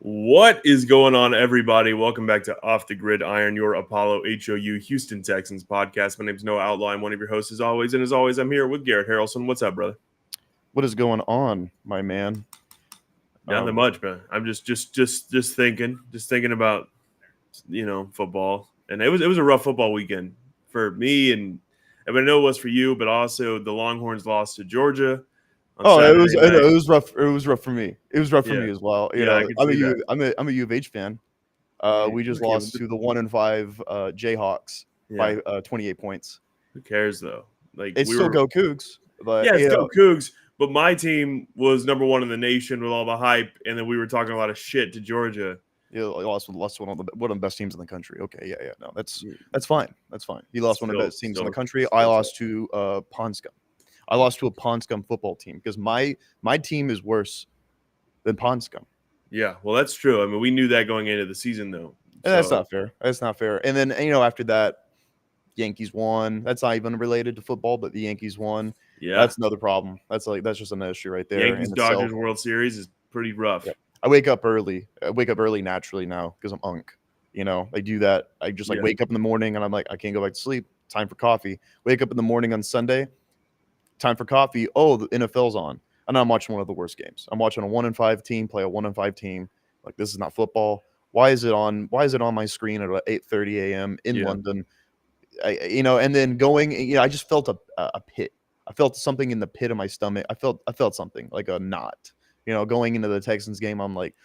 What is going on, everybody? Welcome back to Off the Grid Iron, your Apollo HOU Houston Texans podcast. My name is Noah Outlaw. I'm one of your hosts as always. And as always, I'm here with Garrett Harrelson. What's up, brother? What is going on, my man? Nothing much, man. I'm just thinking about, football. And it was a rough football weekend for me, and I know it was for you, but also the Longhorns lost to Georgia. It was rough. It was rough for me. It was rough for me as well. I can see that. I'm a U of H fan. We just lost to the 1-5 Jayhawks by 28 points. Who cares though? Go Cougs. But go Cougs. But my team was number one in the nation with all the hype, and then we were talking a lot of shit to Georgia. Yeah, lost one of the best teams in the country. Okay, yeah. No, that's fine. That's fine. He lost one of the best teams in the country. I lost to Ponscom. I lost to a Ponscom football team because my team is worse than Ponscom. Yeah, well, that's true. I mean, we knew that going into the season, though. So. That's not fair. That's not fair. And then, after that, Yankees won. That's not even related to football, but the Yankees won. Yeah. That's another problem. That's just an issue right there. Yankees-Dodgers World Series is pretty rough. Yeah. I wake up early. naturally now because I'm unk. I do that. I just wake up in the morning and I'm like, I can't go back to sleep. Time for coffee. Wake up in the morning on Sunday. Time for coffee. Oh, the NFL's on. And I'm watching one of the worst games. I'm watching a 1-5 team play a 1-5 team. Like, this is not football. Why is it on my screen at 8:30 a.m. in London? And then going, I just felt a pit. I felt something in the pit of my stomach. I felt something like a knot. Going into the Texans game, I'm like,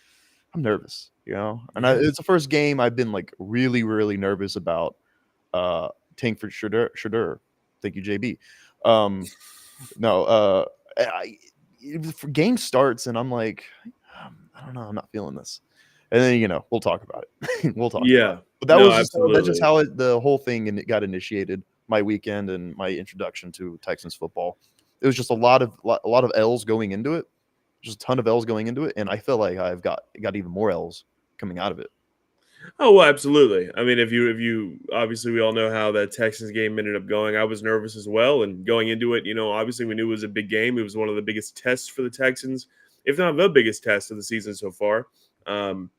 I'm nervous. And it's the first game I've been like really, really nervous about. Tank for Shadur. Thank you, JB. Game starts and I'm like, I don't know, I'm not feeling this. And then we'll talk about it. We'll talk. Yeah, about it. But that's just how the whole thing got initiated. My weekend and my introduction to Texans football. It was just a lot of L's going into it. Just a ton of L's going into it, and I feel like I've got even more L's coming out of it. Oh, well, absolutely. I mean, if you obviously we all know how that Texans game ended up going. I was nervous as well, and going into it, obviously we knew it was a big game. It was one of the biggest tests for the Texans, if not the biggest test of the season so far. And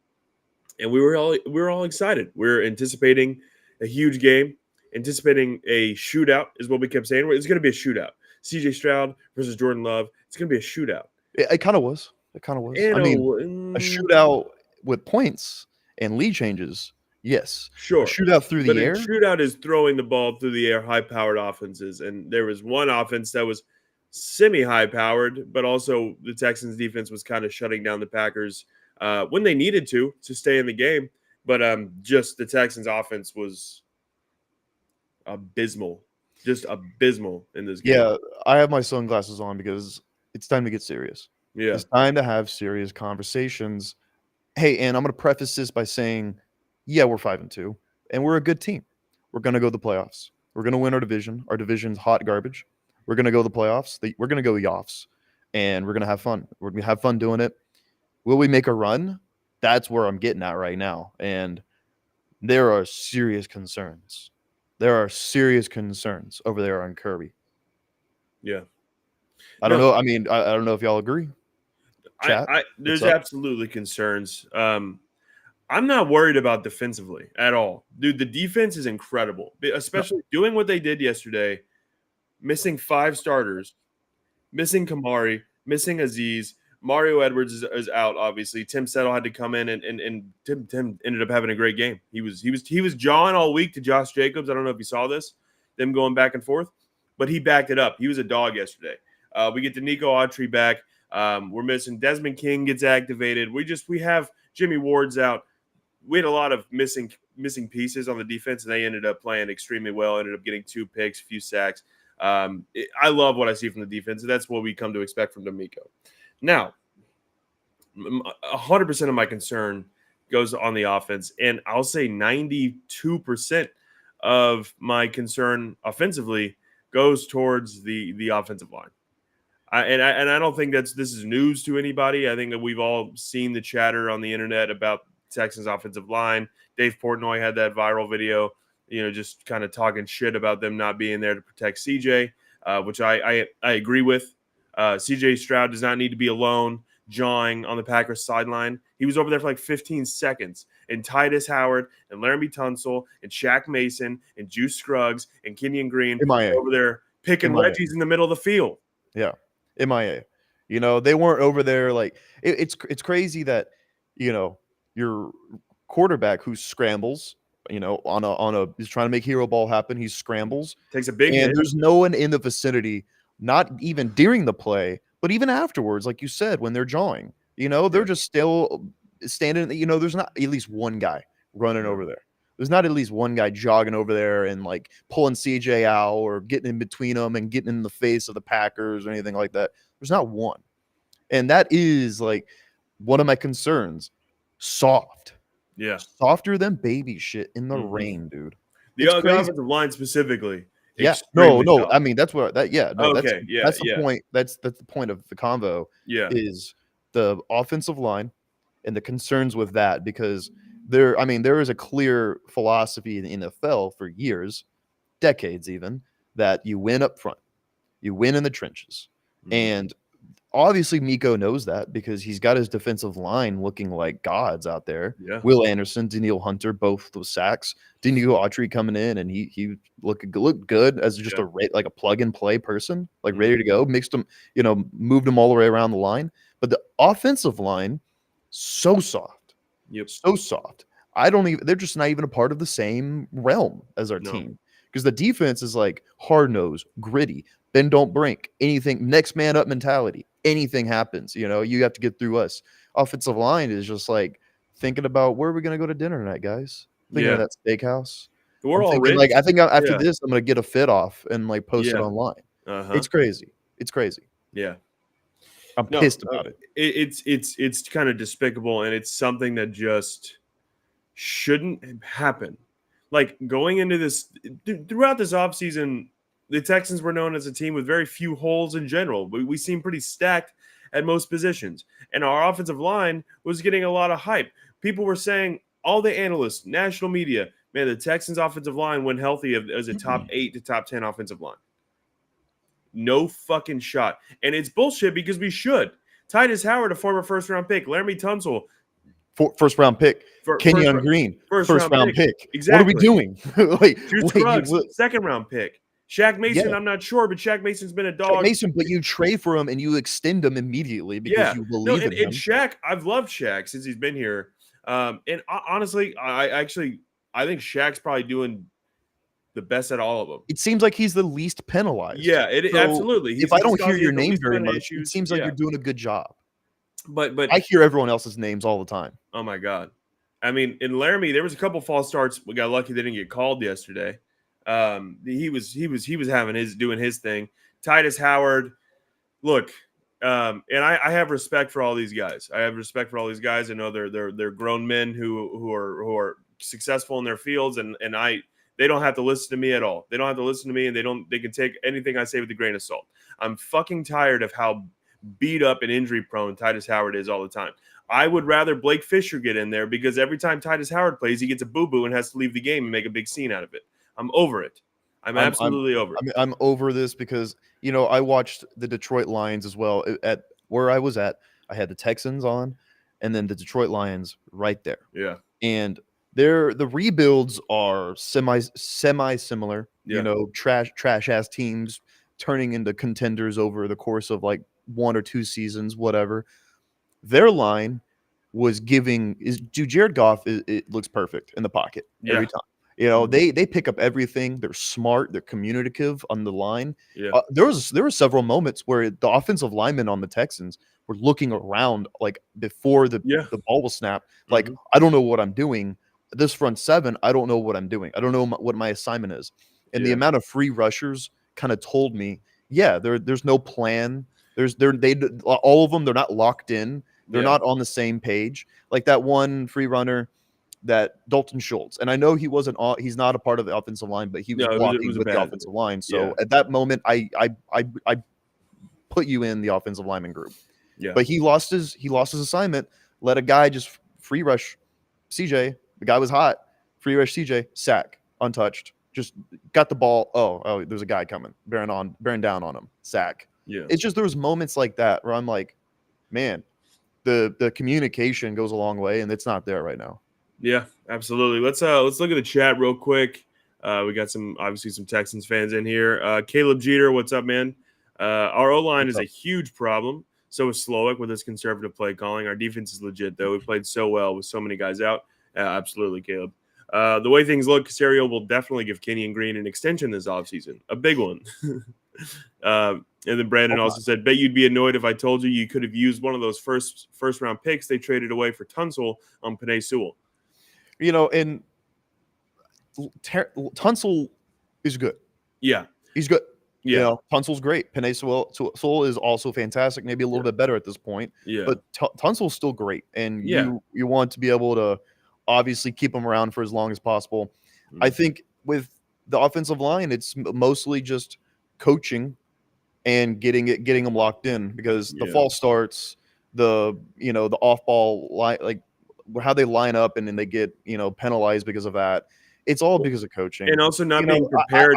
we were all excited. We're anticipating a huge game, anticipating a shootout is what we kept saying. It's going to be a shootout. CJ Stroud versus Jordan Love. It's going to be a shootout. It kind of was. A shootout with points and lead changes. Yes. Sure. A shootout through the air. A shootout is throwing the ball through the air, high-powered offenses. And there was one offense that was semi-high-powered, but also the Texans defense was kind of shutting down the Packers when they needed to stay in the game. But just the Texans offense was abysmal. Just abysmal in this game. Yeah, I have my sunglasses on because it's time to get serious. Yeah. It's time to have serious conversations. Hey, and I'm going to preface this by saying, yeah, we're 5-2, and we're a good team. We're going to go to the playoffs. We're going to win our division. Our division's hot garbage. We're going to go to the playoffs. We're going to go Yoffs, and we're going to have fun. We're going to have fun doing it. Will we make a run? That's where I'm getting at right now, and there are serious concerns. There are serious concerns over there on Kirby. Yeah. I don't know. I mean, I don't know if y'all agree. There's absolutely concerns. I'm not worried about defensively at all. Dude, the defense is incredible, especially doing what they did yesterday, missing 5 starters, missing Kamari, missing Aziz. Mario Edwards is out, obviously. Tim Settle had to come in, and Tim ended up having a great game. He was jawing all week to Josh Jacobs. I don't know if you saw this, them going back and forth, but he backed it up. He was a dog yesterday. We get Denico Autry back. We're missing Desmond King gets activated. We have Jimmy Ward's out. We had a lot of missing pieces on the defense, and they ended up playing extremely well. Ended up getting 2 picks, a few sacks. I love what I see from the defense. That's what we come to expect from Denico. Now, 100% of my concern goes on the offense, and I'll say 92% of my concern offensively goes towards the offensive line. I don't think this is news to anybody. I think that we've all seen the chatter on the internet about Texans offensive line. Dave Portnoy had that viral video, just kind of talking shit about them not being there to protect CJ, which I agree with. CJ Stroud does not need to be alone. jawing on the Packers sideline. He was over there for like 15 seconds. And Titus Howard and Laramie Tunsil and Shaq Mason and Juice Scruggs and Kenyon Green MIA. over there picking MIA. Reggies in the middle of the field. Yeah, MIA. They weren't over there like it's crazy that your quarterback who scrambles, on a he's trying to make hero ball happen. He scrambles, takes a big hit. There's no one in the vicinity, not even during the play, but even afterwards, like you said, when they're jawing. They're just still standing. There's not at least one guy running over there. There's not at least one guy jogging over there and like pulling CJ out or getting in between them and getting in the face of the Packers or anything like that. There's not one. And that is like one of my concerns. Soft. Yeah. Softer than baby shit in the rain, dude. The offensive line specifically. Yeah. No. I mean, that's what that. Yeah. No. Okay. That's the point. That's the point of the convo. Yeah. Is the offensive line and the concerns with that, because there is a clear philosophy in the NFL for years, decades even, that you win up front, you win in the trenches, and obviously Miko knows that because he's got his defensive line looking like gods out there. Yeah. Will Anderson, Daniil Hunter, both those sacks. Daniil Autry coming in and he looked good as just like a plug and play person, like ready to go. Mixed them, moved them all the way around the line. But the offensive line, so soft. Yep. So soft. They're just not even a part of the same realm as our team. Because the defense is like hard nosed, gritty, bend don't break, anything, next man up mentality. Anything happens, you have to get through us. Offensive line is just like thinking about where are we going to go to dinner tonight, guys? Thinking of that steakhouse. We're all rich. Like I think after this, I'm going to get a fit off and like post it online. It's crazy. It's crazy. Yeah. I'm pissed about it. It's kind of despicable, and it's something that just shouldn't happen. Like going into this throughout this offseason, the Texans were known as a team with very few holes in general. We seem pretty stacked at most positions, and our offensive line was getting a lot of hype. People were saying, all the analysts, national media, man, the Texans offensive line, when healthy, as a top 8 to top 10 offensive line. No fucking shot. And it's bullshit because we should. Titus Howard, a former first-round pick. Laramie Tunsil. First-round pick. Kenyon Green. First-round pick. Exactly. What are we doing? Second-round pick. Shaq Mason, I'm not sure, but Shaq Mason's been a dog. Shaq Mason, but you trade for him and you extend him immediately because you believe in him. And Shaq, I've loved Shaq since he's been here. And honestly, I think Shaq's probably doing the best at all of them. It seems like he's the least penalized. Yeah, absolutely. If I don't hear your name very much, it seems like you're doing a good job. But I hear everyone else's names all the time. Oh my God. I mean, in Laramie, there was a couple false starts. We got lucky they didn't get called yesterday. He was doing his thing. Titus Howard, look, and I have respect for all these guys. I know they're grown men who are successful in their fields, and they don't have to listen to me at all. They don't have to listen to me, and they can take anything I say with a grain of salt. I'm fucking tired of how beat up and injury prone Titus Howard is all the time. I would rather Blake Fisher get in there because every time Titus Howard plays, he gets a boo-boo and has to leave the game and make a big scene out of it. I'm over it. I'm absolutely over it. I'm over this because, I watched the Detroit Lions as well. At where I was at, I had the Texans on and then the Detroit Lions right there. Yeah. And the rebuilds are semi similar, trash ass teams turning into contenders over the course of like 1 or 2 seasons, whatever. Their line was Jared Goff it looks perfect in the pocket every time. They pick up everything. They're smart. They're communicative on the line. Yeah. There were several moments where the offensive linemen on the Texans were looking around like before the ball was snapped. Like, I don't know what I'm doing. This front seven, I don't know what I'm doing. I don't know what my assignment is. And the amount of free rushers kind of told me, there's no plan. All of them, they're not locked in. They're not on the same page. Like that one free runner, that Dalton Schultz, and I know he's not a part of the offensive line, but he was blocking with the offensive line. So at that moment, I put you in the offensive lineman group. Yeah. But he lost his assignment. Let a guy just free rush CJ. The guy was hot. Free rush CJ, sack, untouched. Just got the ball. Oh, there's a guy coming. Bearing down on him. Sack. Yeah. It's just there was moments like that where I'm like, man, the communication goes a long way, and it's not there right now. Yeah, absolutely. Let's look at the chat real quick. We got some Texans fans in here. Caleb Jeter, what's up, man? Our O-line is a huge problem. So is Slowick with his conservative play calling. Our defense is legit, though. We played so well with so many guys out. Absolutely, Caleb. The way things look, Caserio will definitely give Kenyon Green an extension this offseason, a big one. And then Brandon also said, bet you'd be annoyed if I told you could have used one of those first round picks they traded away for Tunsil on Penei Sewell. And Tunsil is good. Yeah. He's good. Yeah. Tunsil's great. Penei Sewell is also fantastic, maybe a little bit better at this point. Yeah. But Tunsil's still great. And you want to be able to obviously keep him around for as long as possible. Mm-hmm. I think with the offensive line, it's mostly just coaching and getting them locked in, because the false starts, the off ball line, like how they line up and then they get penalized because of that. It's all because of coaching, and also not being prepared.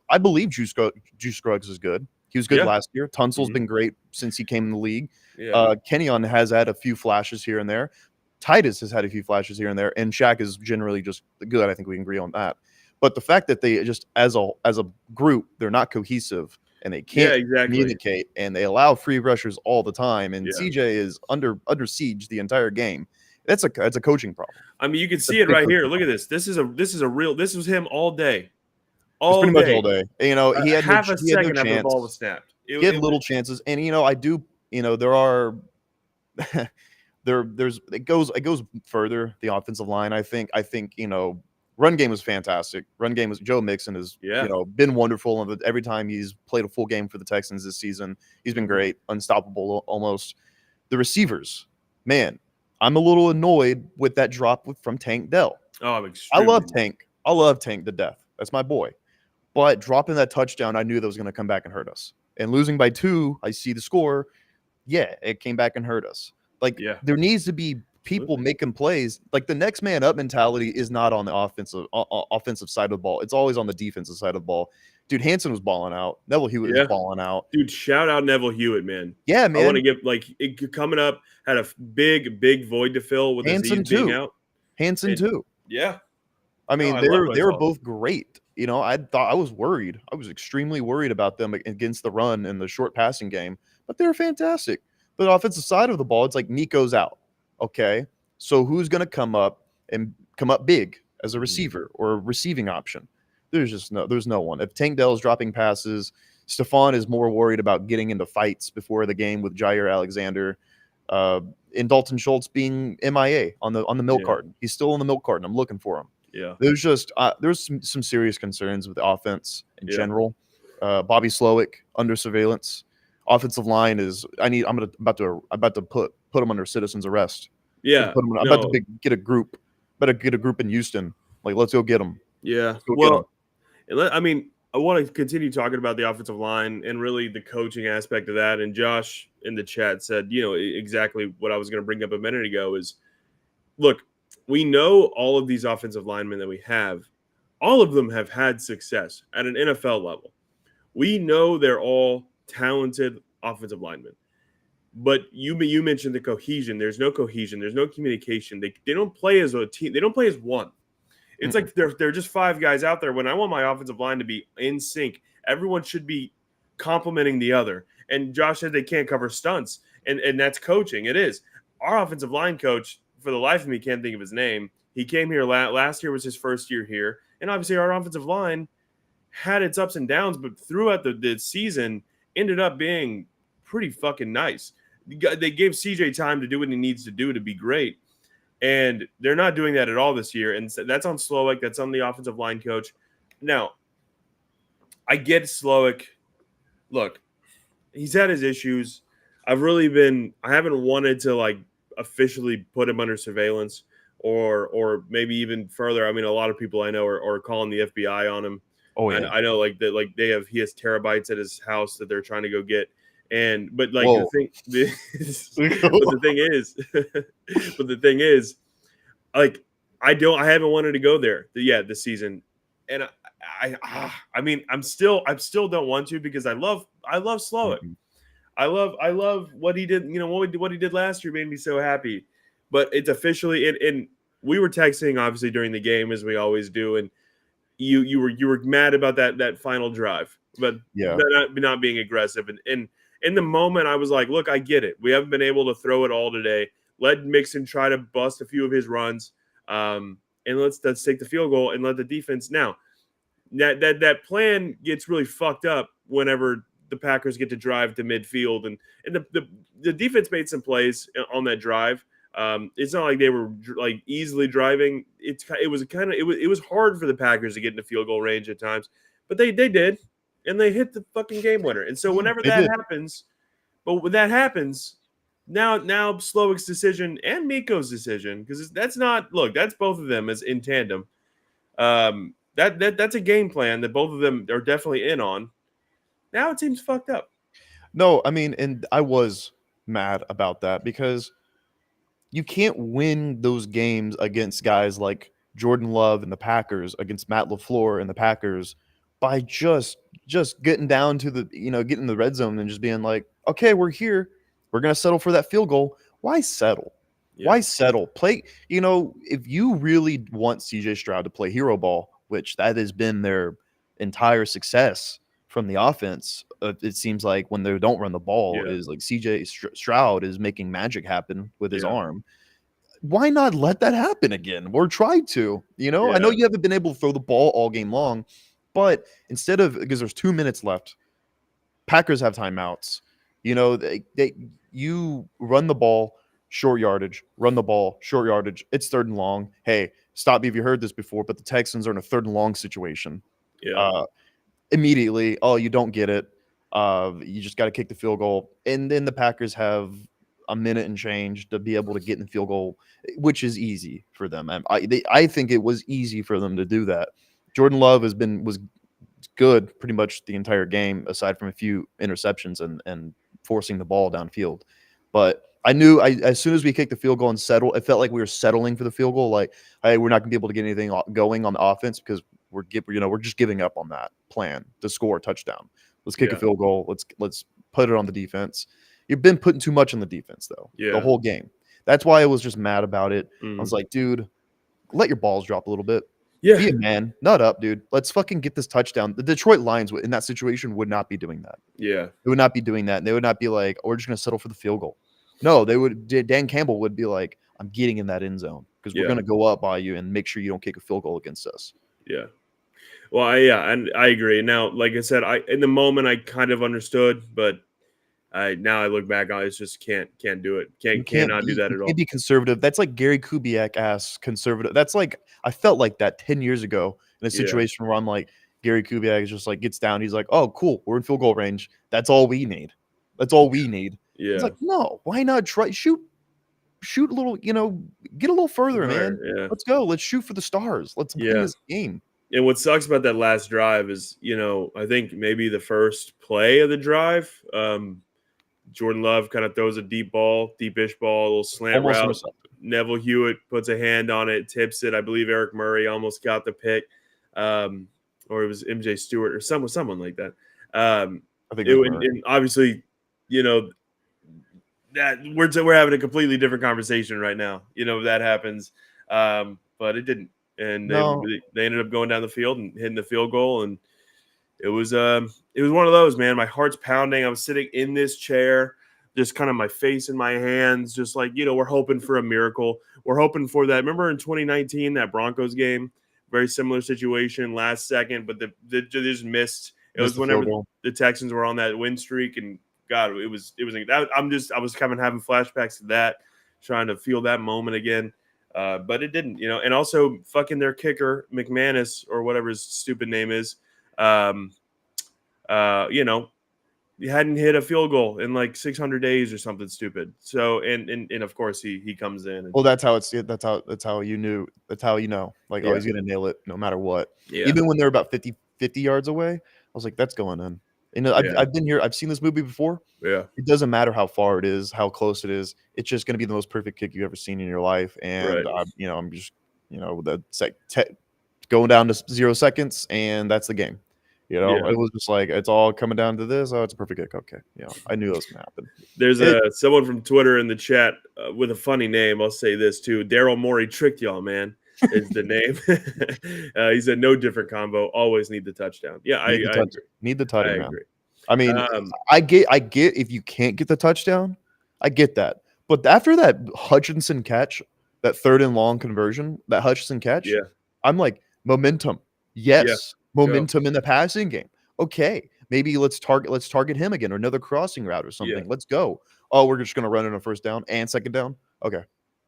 I believe Juice Scruggs is good. He was good last year. Tunsil's been great since he came in the league. Yeah. Kenyon has had a few flashes here and there. Titus has had a few flashes here and there, and Shaq is generally just good. I think we can agree on that. But the fact that they just as a group, they're not cohesive and they can't communicate, and they allow free rushers all the time, and CJ is under siege the entire game. That's a coaching problem. I mean, you can see it right here. Look at this. This is real. This was him all day. Pretty much all day. He had half a second after the ball was snapped. He had little chances, and I do. There are. It goes further. The offensive line. I think. Run game was fantastic. Run game was Joe Mixon has been wonderful, and every time he's played a full game for the Texans this season, he's been great, unstoppable almost. The receivers, man. I'm a little annoyed with that drop from Tank Dell. Oh, I love Tank. I love Tank to death. That's my boy. But dropping that touchdown, I knew that was going to come back and hurt us. And losing by 2, I see the score. Yeah, it came back and hurt us. There needs to be people making plays. Like, the next man up mentality is not on the offensive side of the ball. It's always on the defensive side of the ball. Dude, Hansen was balling out. Neville Hewitt was balling out. Dude, shout out Neville Hewitt, man. Yeah, man. I want to give coming up, had a big void to fill with Hansen his being out. Hansen too. Yeah. I mean, they were both great. I was worried. I was extremely worried about them against the run and the short passing game, but they were fantastic. The offensive side of the ball, it's like Nico's out. Okay. So who's going to come up big as a receiver or a receiving option? There's no one. If Tank Dell is dropping passes, Stephon is more worried about getting into fights before the game with Jair Alexander, and Dalton Schultz being MIA on the milk carton. He's still in the milk carton. I'm looking for him. Yeah. There's just there's some serious concerns with the offense in general. Bobby Slowick under surveillance. Offensive line is about to put him under citizen's arrest. Yeah. I'm about to get a group. Better get a group in Houston. Let's go get them. Yeah. I want to continue talking about the offensive line and really the coaching aspect of that. And Josh in the chat said, exactly what I was going to bring up a minute ago is, look, we know all of these offensive linemen that we have, all of them have had success at an NFL level. We know they're all talented offensive linemen. But you mentioned the cohesion. There's no cohesion. There's no communication. They don't play as a team. They don't play as one. It's like they're just 5 guys out there. When I want my offensive line to be in sync, everyone should be complimenting the other. And Josh said they can't cover stunts, and that's coaching. It is. Our offensive line coach, for the life of me, can't think of his name. He came here last year was his first year here, and obviously our offensive line had its ups and downs, but throughout the season ended up being pretty fucking nice. They gave CJ time to do what he needs to do to be great. And they're not doing that at all this year. And that's on Slowick. That's on the offensive line coach. Now, I get Slowick. Look, he's had his issues. I haven't wanted to officially put him under surveillance or maybe even further. I mean, a lot of people I know are calling the FBI on him. Oh, yeah. And I know he has terabytes at his house that they're trying to go get. But the thing is, I haven't wanted to go there this season, and I still don't want to, because I love Slowick. I love what he did. You know what he did last year made me so happy. But it's officially and we were texting obviously during the game as we always do, and you were mad about that final drive, but Yeah. not being aggressive. And in the moment, I was like, look, I get it. We haven't been able to throw it all today. Let Mixon try to bust a few of his runs, and let's take the field goal and let the defense now. That plan gets really fucked up whenever the Packers get to drive to midfield, and the defense made some plays on that drive. It's not like they were like easily driving. It was hard for the Packers to get into field goal range at times, but they did, and they hit the fucking game winner. And so whenever that happens, but when that happens, now Slowick's decision and Miko's decision, because that's both of them as in tandem. That's a game plan that both of them are definitely in on. Now it seems fucked up. No, I mean, and I was mad about that because you can't win those games against guys like Jordan Love and the Packers, against Matt LaFleur and the Packers, by just getting down to the, getting the red zone and just being like, okay, we're here. We're going to settle for that field goal. Why settle? Yeah. Why settle? Play, if you really want CJ Stroud to play hero ball, which that has been their entire success from the offense, it seems like when they don't run the ball is like CJ Stroud is making magic happen with his arm. Why not let that happen again? Or try to, I know you haven't been able to throw the ball all game long, but instead of, because there's 2 minutes left, Packers have timeouts. You run the ball, short yardage, run the ball, short yardage. It's 3rd and long. Hey, stop me if you heard this before, but the Texans are in a 3rd and long situation. Yeah. Immediately, you don't get it. You just got to kick the field goal. And then the Packers have a minute and change to be able to get in the field goal, which is easy for them. I think it was easy for them to do that. Jordan Love was good pretty much the entire game, aside from a few interceptions and forcing the ball downfield. But I knew as soon as we kicked the field goal and settled, it felt like we were settling for the field goal. Like, hey, we're not going to be able to get anything going on the offense because we're just giving up on that plan to score a touchdown. Let's kick a field goal. Let's put it on the defense. You've been putting too much on the defense though, the whole game. That's why I was just mad about it. I was like, dude, let your balls drop a little bit. Yeah, be a man, nut up, dude. Let's fucking get this touchdown. The Detroit Lions in that situation would not be doing that. Yeah, they would not be doing that. They would not be like, we're just going to settle for the field goal. No, they would. Dan Campbell would be like, I'm getting in that end zone because we're going to go up by you and make sure you don't kick a field goal against us. Yeah. Well, and I agree. Now, like I said, in the moment I kind of understood, but now I look back on it, just can't do it. Cannot do that at all. Can't be conservative. That's like Gary Kubiak-ass conservative. That's like, I felt like that 10 years ago in a situation where I'm like, Gary Kubiak is just like, gets down. He's like, oh, cool. We're in field goal range. That's all we need. That's all we need. Yeah. It's like, no, why not try shoot a little, get a little further, man. Yeah. Let's go. Let's shoot for the stars. Let's win this game. And what sucks about that last drive is, I think maybe the first play of the drive, Jordan Love kind of throws a deepish ball, a little slant route. Neville Hewitt puts a hand on it, tips it. I believe Eric Murray almost got the pick, or it was MJ Stewart or someone like that. I think and obviously, that we're having a completely different conversation right now. That happens, but it didn't, and they ended up going down the field and hitting the field goal, and it was one of those, man. My heart's pounding. I was sitting in this chair, just kind of my face in my hands, just like, we're hoping for a miracle. We're hoping for that. Remember in 2019, that Broncos game, very similar situation, last second, but they just missed. It was whenever the Texans were on that win streak, and God, it was. I was kind of having flashbacks to that, trying to feel that moment again. But it didn't, and also fucking their kicker, McManus, or whatever his stupid name is. He hadn't hit a field goal in like 600 days or something stupid. So, and of course he comes in. Well, that's how you knew. That's how he's going to nail it no matter what. Yeah. Even when they're about 50 yards away, I was like, that's going in. I've been here. I've seen this movie before. Yeah. It doesn't matter how far it is, how close it is. It's just going to be the most perfect kick you've ever seen in your life. And I'm just, going down to 0 seconds, and that's the game. You know, it was just like it's all coming down to this. Oh, it's a perfect kick. Okay, I knew that was gonna happen. There's someone from Twitter in the chat with a funny name. I'll say this too. Daryl Morey tricked y'all, man. Is the name. He said no different combo. Always need the touchdown. Yeah, I agree. Need the tutty, I man. agree. I mean, I get if you can't get the touchdown, I get that. But after that Hutchinson catch, that 3rd and long conversion, that Hutchinson catch, I'm like, momentum. Yes, momentum in the passing game. Okay, maybe let's target him again or another crossing route or something. Let's go. Oh, we're just gonna run in a 1st down and 2nd down. Okay,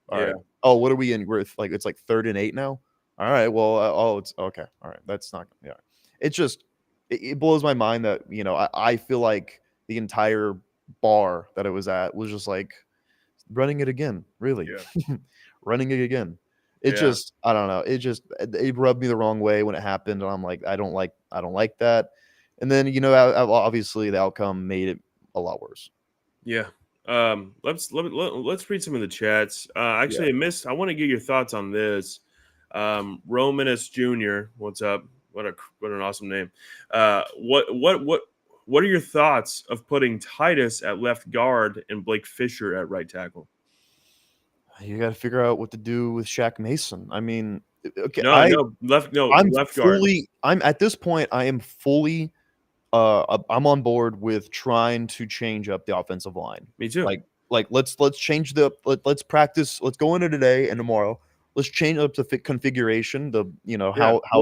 all right. Oh, what are we in? We're like it's like 3rd and 8 now. All right. Well, it's okay. All right. That's not. Yeah. It's just it blows my mind that I feel like the entire bar that it was at was just like running it again. Really, running it again. It just I don't know. It rubbed me the wrong way when it happened, and I'm like I don't like that. And then obviously the outcome made it a lot worse. Yeah. Let's read some of the chats. Actually, I want to get your thoughts on this. Romanus Jr. What's up? What an awesome name. What are your thoughts of putting Titus at left guard and Blake Fisher at right tackle? You got to figure out what to do with Shaq Mason. I mean, okay, left guard. I'm at this point. I am fully. I'm on board with trying to change up the offensive line. Me too. Like let's change let's practice. Let's go into today and tomorrow. Let's change up the configuration. How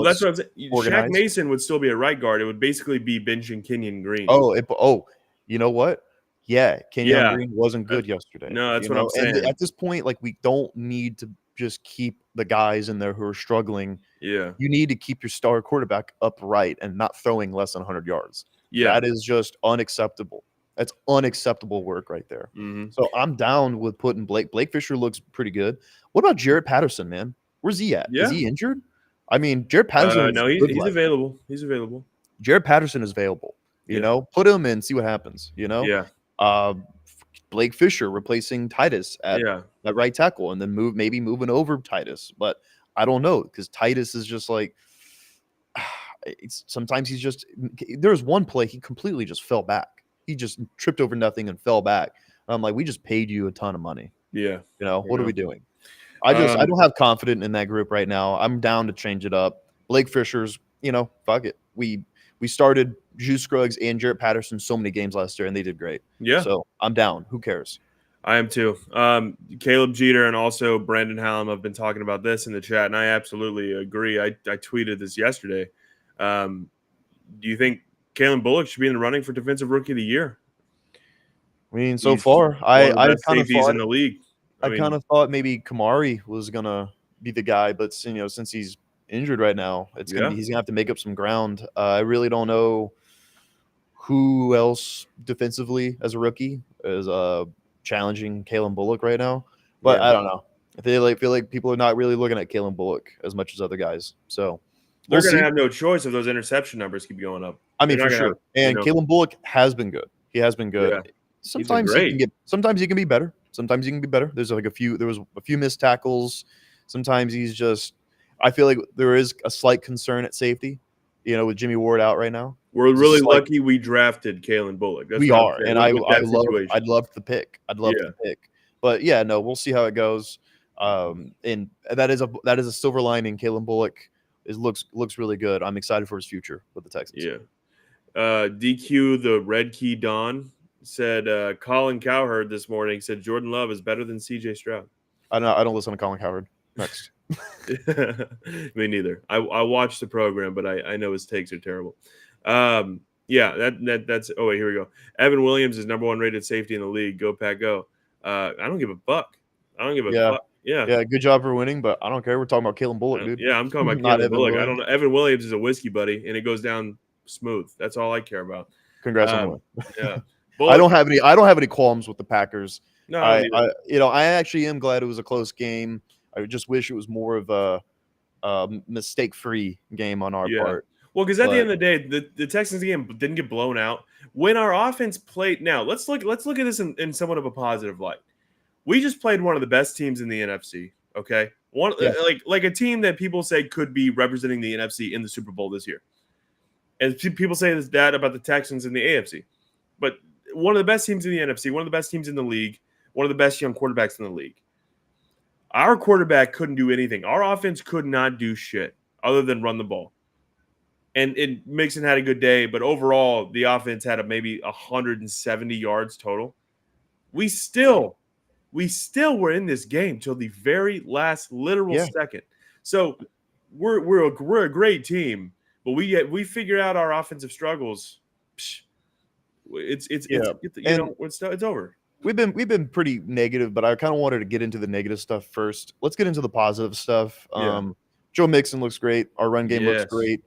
that's what I'm saying. Shaq Mason would still be a right guard. It would basically be benching Kenyon Green. You know what? Yeah, Kenyon Green wasn't good yesterday. No, that's what I'm saying. And at this point, like we don't need to just keep the guys in there who are struggling. Yeah, you need to keep your star quarterback upright and not throwing less than 100 yards. Yeah, that is just unacceptable. That's unacceptable work right there. Mm-hmm. So I'm down with putting Blake Fisher looks pretty good. What about Jared Patterson, man? Where's he at? Is he injured? I mean, Jared Patterson. No, he's available. He's available. Jared Patterson is available. You know, put him in, see what happens. Blake Fisher replacing Titus at right tackle, and then moving over Titus. But I don't know because Titus is just like sometimes he's just. There's one play he completely just fell back. He just tripped over nothing and fell back. And I'm like, we just paid you a ton of money. Yeah. What are we doing? I don't have confidence in that group right now. I'm down to change it up. Blake Fisher's, fuck it. We started Juice Scruggs and Jarrett Patterson so many games last year, and they did great. Yeah. So I'm down. Who cares? I am too. Caleb Jeter and also Brandon Hallam have been talking about this in the chat, and I absolutely agree. I tweeted this yesterday. Do you think Kalen Bullock should be in the running for Defensive Rookie of the Year? I mean, so far, I kind of thought in the league. I kind of thought maybe Kamari was gonna be the guy, but since he's injured right now, he's gonna have to make up some ground. I really don't know who else defensively as a rookie is challenging Kalen Bullock right now, but I don't know. I feel like people are not really looking at Kalen Bullock as much as other guys, so. They're going to have no choice if those interception numbers keep going up. I mean, for sure. And Kalen Bullock has been good. He has been good. Yeah. Sometimes he can be better. There's there was a few missed tackles. Sometimes he's just. I feel like there is a slight concern at safety. With Jimmy Ward out right now. We're really lucky we drafted Kalen Bullock. We are, and I'd love the pick. I'd love the pick. But we'll see how it goes. And that is a silver lining. Kalen Bullock. It looks really good. I'm excited for his future with the Texans. Yeah. DQ, the Red Key Don, said Colin Cowherd this morning said Jordan Love is better than CJ Stroud. I don't listen to Colin Cowherd. Next. Me neither. I watched the program, but I know his takes are terrible. That's oh wait, here we go. Evan Williams is number 1 rated safety in the league. Go Pack go. I don't give a buck. Buck. Yeah, good job for winning, but I don't care. We're talking about Kalen Bullock, dude. Yeah, I'm talking about Kalen Bullock. I don't know. Evan Williams is a whiskey buddy, and it goes down smooth. That's all I care about. Congrats on the win. Yeah, I don't have any qualms with the Packers. No, I actually am glad it was a close game. I just wish it was more of a mistake-free game on our part. Well, because at the end of the day, the Texans game didn't get blown out. When our offense played, now let's look at this in somewhat of a positive light. We just played one of the best teams in the NFC. Okay, like a team that people say could be representing the NFC in the Super Bowl this year. And people say that about the Texans in the AFC. But one of the best teams in the NFC, one of the best teams in the league, one of the best young quarterbacks in the league. Our quarterback couldn't do anything. Our offense could not do shit other than run the ball. And Mixon had a good day, but overall, the offense had maybe 170 yards total. We still were in this game till the very last literal second. So we're a great team, but we figure out our offensive struggles. It's over. We've been pretty negative, but I kind of wanted to get into the negative stuff first. Let's get into the positive stuff. Joe Mixon looks great. Our run game looks great.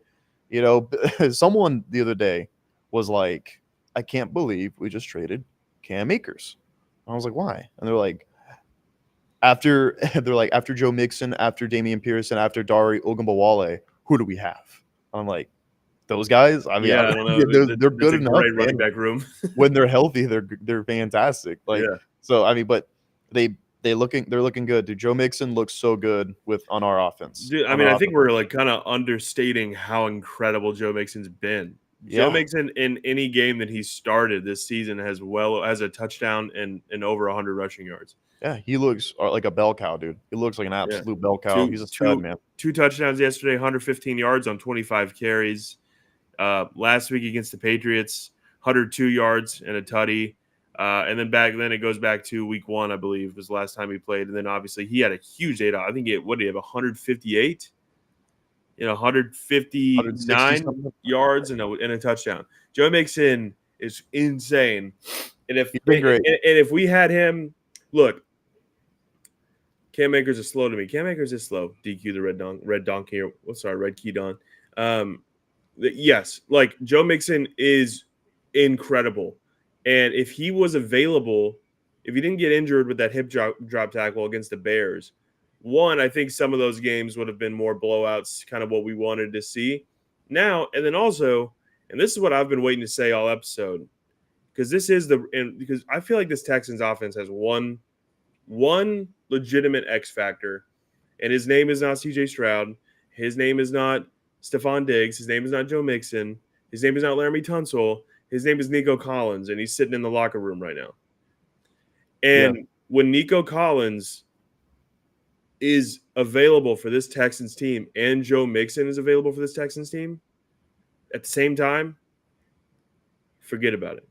You know, someone the other day was like, I can't believe we just traded Cam Akers. I was like, why? And they're like, after Joe Mixon, after Damian Pearson, after Dari Ogunbowale, who do we have? I'm like, those guys. I mean, I don't know. They're good enough. Great running back room. When they're healthy, they're fantastic. So I mean, but they're looking good. Dude, Joe Mixon looks so good on our offense. Dude, I mean, I think we're like kind of understating how incredible Joe Mixon's been. Joe Mixon in any game that he started this season has a touchdown and over 100 rushing yards. Yeah, he looks like a bell cow, dude. He looks like an absolute bell cow. He's a stud, man. 2 touchdowns yesterday, 115 yards on 25 carries. Last week against the Patriots, 102 yards and a tutty. And then it goes back to week 1, I believe, was the last time he played. And then obviously he had a huge data. I think what did he have? 158, 159 yards and a touchdown. Joe Mixon is insane. And if we had him, look, Cam Akers is slow to me. Cam Akers is slow. DQ the red key Don. Yes, like Joe Mixon is incredible. And if he was available, if he didn't get injured with that hip drop tackle against the Bears, I think some of those games would have been more blowouts, kind of what we wanted to see. Now, and then also, and this is what I've been waiting to say all episode, because because I feel like this Texans offense has one legitimate X factor, and his name is not CJ Stroud. His name is not Stephon Diggs. His name is not Joe Mixon. His name is not Laramie Tunsil. His name is Nico Collins, and he's sitting in the locker room right now. And when Nico Collins is available for this Texans team and Joe Mixon is available for this Texans team at the same time, forget about it.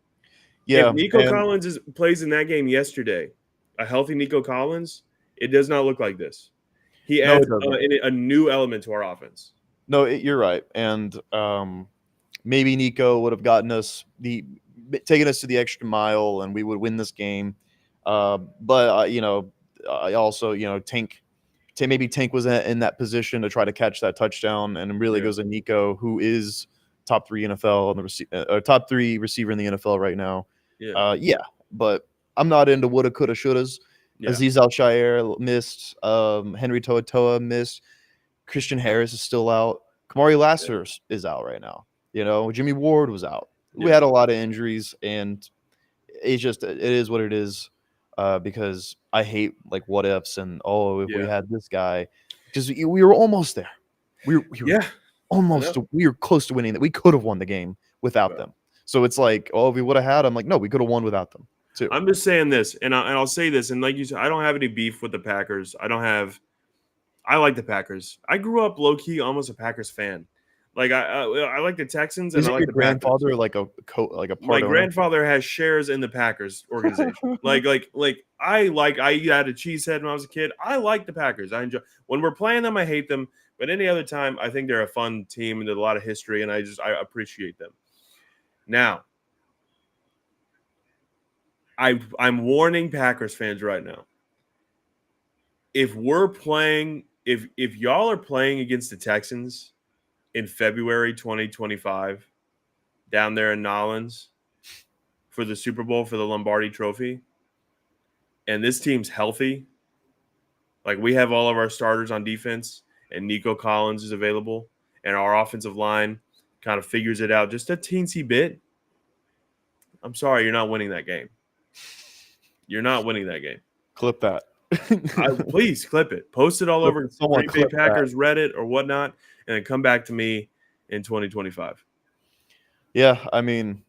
Yeah, if Nico Collins plays in that game yesterday, a healthy Nico Collins, it does not look like this. He adds a new element to our offense. No, you're right. And maybe Nico would have taken us to the extra mile and we would win this game. But I also, Tank was in that position to try to catch that touchdown, and it really goes to Nico, who is top 3 NFL and top 3 receiver in the NFL right now. But I'm not into woulda, coulda, shouldas. Aziz Al-Shaair missed. Henry To'oTo'o missed. Christian Harris is still out. Kamari Lassiter is out right now. Jimmy Ward was out. We had a lot of injuries, and it is what it is. Because I hate like what ifs and if we had this guy, because we were almost there. We were close to winning that. We could have won the game without them. So it's like, if we would have had them, like, no, we could have won without them too. I'm just saying this, and I'll say this, and like you said, I don't have any beef with the Packers. I like the Packers. I grew up low key almost a Packers fan. Like I like the Texans, and I like the grandfather Packers. like a part. My grandfather has shares in the Packers organization. I had a cheesehead when I was a kid. I like the Packers. I enjoy when we're playing them. I hate them, but any other time, I think they're a fun team and there's a lot of history, and I appreciate them. Now, I'm warning Packers fans right now. If y'all are playing against the Texans in February 2025 down there in Nolens for the Super Bowl for the Lombardi Trophy, and this team's healthy, like we have all of our starters on defense and Nico Collins is available and our offensive line kind of figures it out just a teensy bit, I'm sorry, you're not winning that game. You're not winning that game. Clip that. Please clip it. Post it all over Green Bay Packers Reddit or whatnot, and then come back to me in 2025. Yeah, I mean,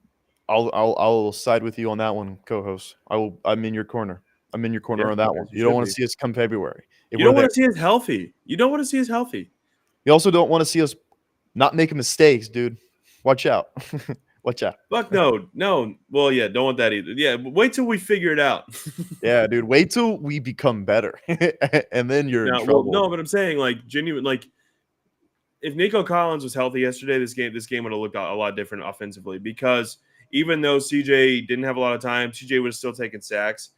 I'll side with you on that one, co-host. I'm in your corner. I'm in your corner Yeah, on that as one. you You don't should want be. to see us come February. If You we're don't there, want to see us healthy. You don't want to see us healthy. you also don't want to see us not making mistakes, dude. Watch out. Watch out. Fuck no. Well, yeah, don't want that either. Yeah, wait till we figure it out. Yeah, dude. Wait till we become better, and then you're in No, well, trouble. no, but I'm saying like genuine, like if Nico Collins was healthy yesterday, this game would have looked a lot different offensively because even though CJ didn't have a lot of time, CJ would have still taken sacks.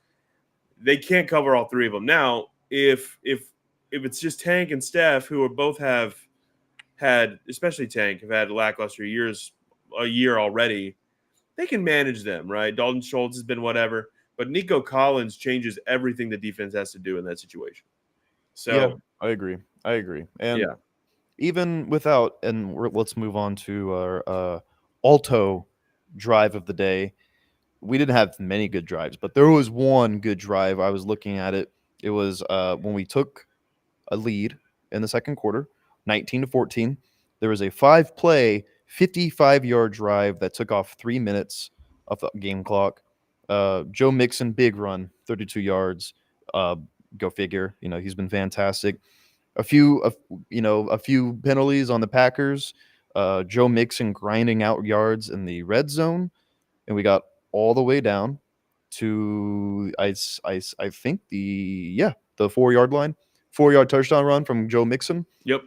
They can't cover all three of them. Now, if it's just Tank and Steph, who are both have had, especially Tank, have had lackluster a year already, they can manage them, right? Dalton Schultz has been whatever, but Nico Collins changes everything the defense has to do in that situation. Yeah, So, I agree. I agree. And yeah. even without, and let's move on to our Alto drive of the day. We didn't have many good drives, but there was one good drive. I was looking at it. It was when we took a lead in the second quarter, 19-14. There was a 5-play, 55-yard drive that took off 3 minutes of the game clock. Joe Mixon, big run, 32 yards. Uh, go figure. He's been fantastic. A few penalties on the Packers. Joe Mixon grinding out yards in the red zone, and we got all the way down to I think the 4-yard line, 4-yard touchdown run from Joe Mixon. Yep.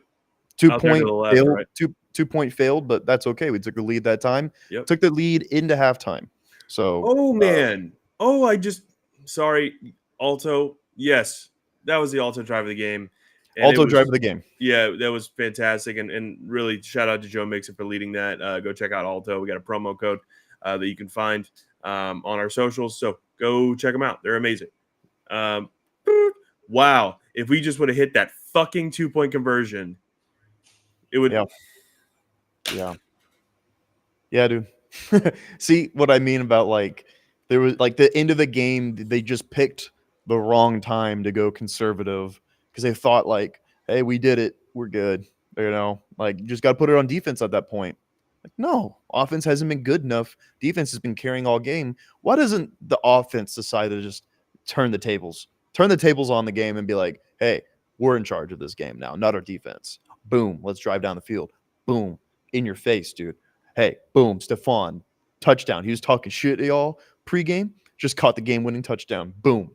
Two Out there to point the left, failed, right? 2 point failed, but that's okay. We took the lead that time. Yep. Took the lead into halftime. So Oh man. Oh, sorry, Alto. Yes, that was the Alto drive of the game, and it Alto drive was of the game. yeah, that was fantastic, and really shout out to Joe Mixon for leading that. Go check out Alto. We got a promo code that you can find on our socials, so go check them out. They're amazing. Um, wow, if we just would have hit that fucking 2-point conversion, it would. Yeah. Yeah. Yeah, dude. See what I mean about there was the end of the game, they just picked the wrong time to go conservative because they thought hey, we did it, we're good. You just got to put it on defense at that point. No, offense hasn't been good enough. Defense has been carrying all game. Why doesn't the offense decide to just turn the tables, on the game and be like, hey, we're in charge of this game now, not our defense. Boom, let's drive down the field. Boom, in your face, dude. Hey, boom, Stephon, touchdown. He was talking shit to y'all pregame, just caught the game-winning touchdown. Boom.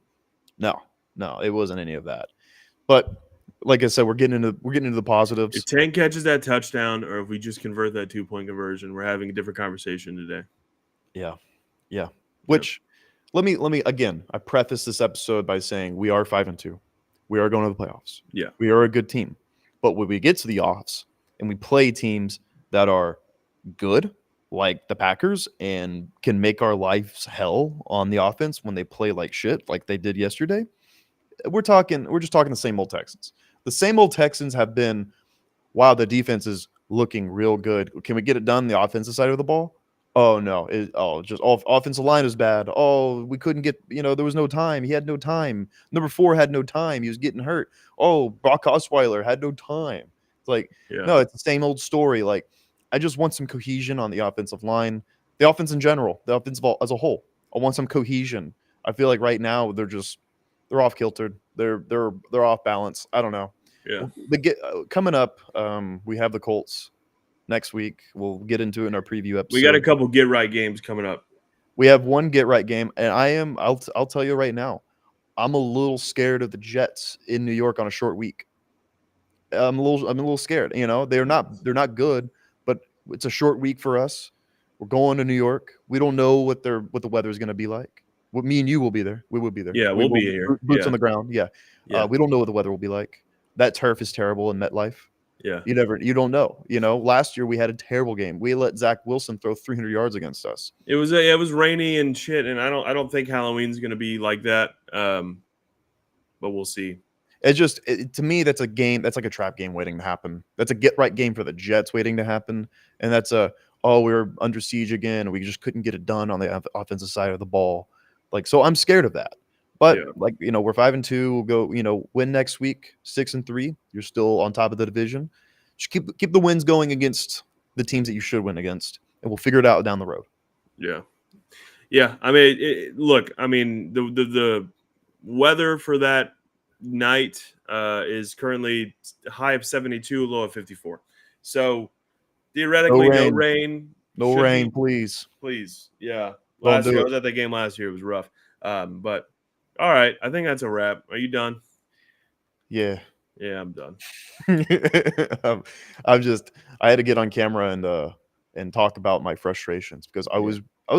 No, it wasn't any of that. But like I said, we're getting into the positives. If Tank catches that touchdown, or if we just convert that 2-point conversion, we're having a different conversation today. Yeah. Which let me again. I preface this episode by saying we are 5-2. We are going to the playoffs. Yeah, we are a good team. But when we get to the offs and we play teams that are good, like the Packers, and can make our lives hell on the offense when they play like shit, like they did yesterday, we're just talking the same old Texans. The same old Texans have been, wow, the defense is looking real good. Can we get it done on the offensive side of the ball? Oh no! Just offensive line is bad. Oh, we couldn't get. There was no time. He had no time. Number 4 had no time. He was getting hurt. Oh, Brock Osweiler had no time. It's no, it's the same old story. I just want some cohesion on the offensive line, the offense in general, the offensive as a whole. I want some cohesion. I feel like right now they're off kiltered. They're off balance. I don't know. yeah. Coming up, we have the Colts next week. We'll get into it in our preview episode. We got a couple get right games coming up. We have one get right game, and I'll tell you right now, I'm a little scared of the Jets in New York on a short week. I'm a little scared. They're not good, but it's a short week for us. We're going to New York. We don't know what the weather is going to be like. Me and you will be there. We will be there. Yeah, we'll be here. Boots on the ground. Yeah. We don't know what the weather will be like. That turf is terrible in MetLife. Yeah. You don't know. Last year we had a terrible game. We let Zach Wilson throw 300 yards against us. It was rainy and shit, and I don't think Halloween's gonna be like that. But we'll see. It's just to me that's a game that's like a trap game waiting to happen. That's a get right game for the Jets waiting to happen, and that's we're under siege again. We just couldn't get it done on the offensive side of the ball. So I'm scared of that. But we're 5-2. We'll go, win next week, 6-3. You're still on top of the division. Just keep the wins going against the teams that you should win against, and we'll figure it out down the road. Yeah. Yeah. I mean, look, I mean, the weather for that night is currently a high of 72, low of 54. So theoretically, no rain. No rain, please. Please. Yeah. Don't Last year, do I was at the game last year. It was rough. But all right. I think that's a wrap. Are you done? Yeah. Yeah, I'm done. I had to get on camera and talk about my frustrations because I was I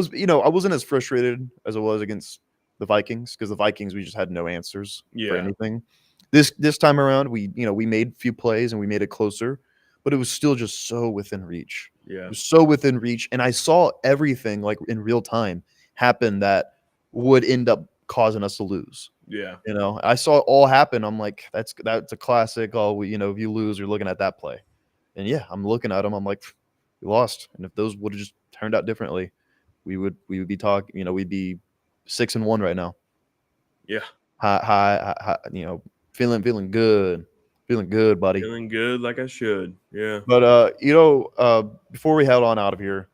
wasn't as frustrated as I was against the Vikings because the Vikings we just had no answers for anything. This time around we made a few plays and we made it closer, but it was still just so within reach. Yeah. It was so within reach, and I saw everything like in real time happen that would end up causing us to lose. Yeah. I saw it all happen. I'm like, that's a classic. Oh, if you lose, you're looking at that play. And yeah, I'm looking at them. I'm like, we lost. And if those would have just turned out differently, we would be talking, we'd be 6-1 right now. Yeah. High, feeling good. Feeling good, buddy. Feeling good like I should. Yeah. But before we head on out of here,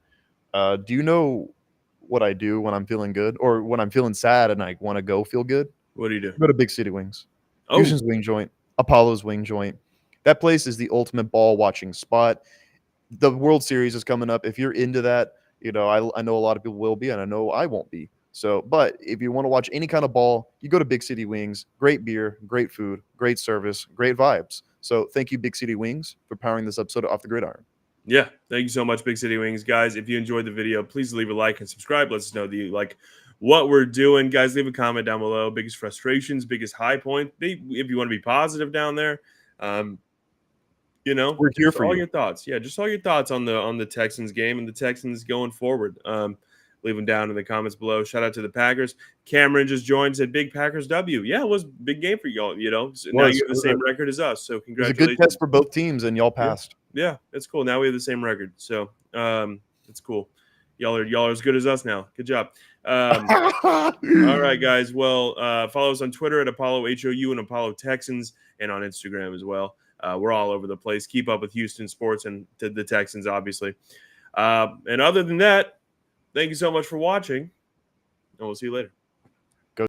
do you know what I do when I'm feeling good or when I'm feeling sad and I want to go feel good? What do you do? Go to Big City Wings. Oh. Houston's Wing Joint, Apollo's Wing Joint. That place is the ultimate ball watching spot. The World Series is coming up. If you're into that, I know a lot of people will be, and I know I won't be. So, but if you want to watch any kind of ball, you go to Big City Wings. Great beer, great food, great service, great vibes. So thank you, Big City Wings, for powering this episode of Off the Gridiron. Yeah, thank you so much, Big City Wings. Guys, if you enjoyed the video, please leave a like and subscribe. Let us know that you like what we're doing. Guys, leave a comment down below. Biggest frustrations, biggest high point. If you want to be positive down there, we're here for all your thoughts. Yeah, just all your thoughts on the Texans game and the Texans going forward. Leave them down in the comments below. Shout out to the Packers. Cameron just joined, said big Packers W. Yeah, it was a big game for y'all. So now you have the same record as us. So congratulations. It was a good test for both teams, and y'all passed. Yeah, it's cool. Now we have the same record. So it's cool. Y'all are as good as us now. Good job. All right, guys. Well, follow us on Twitter at Apollo HOU and Apollo Texans, and on Instagram as well. We're all over the place. Keep up with Houston sports and the Texans, obviously. And other than that, thank you so much for watching, and we'll see you later.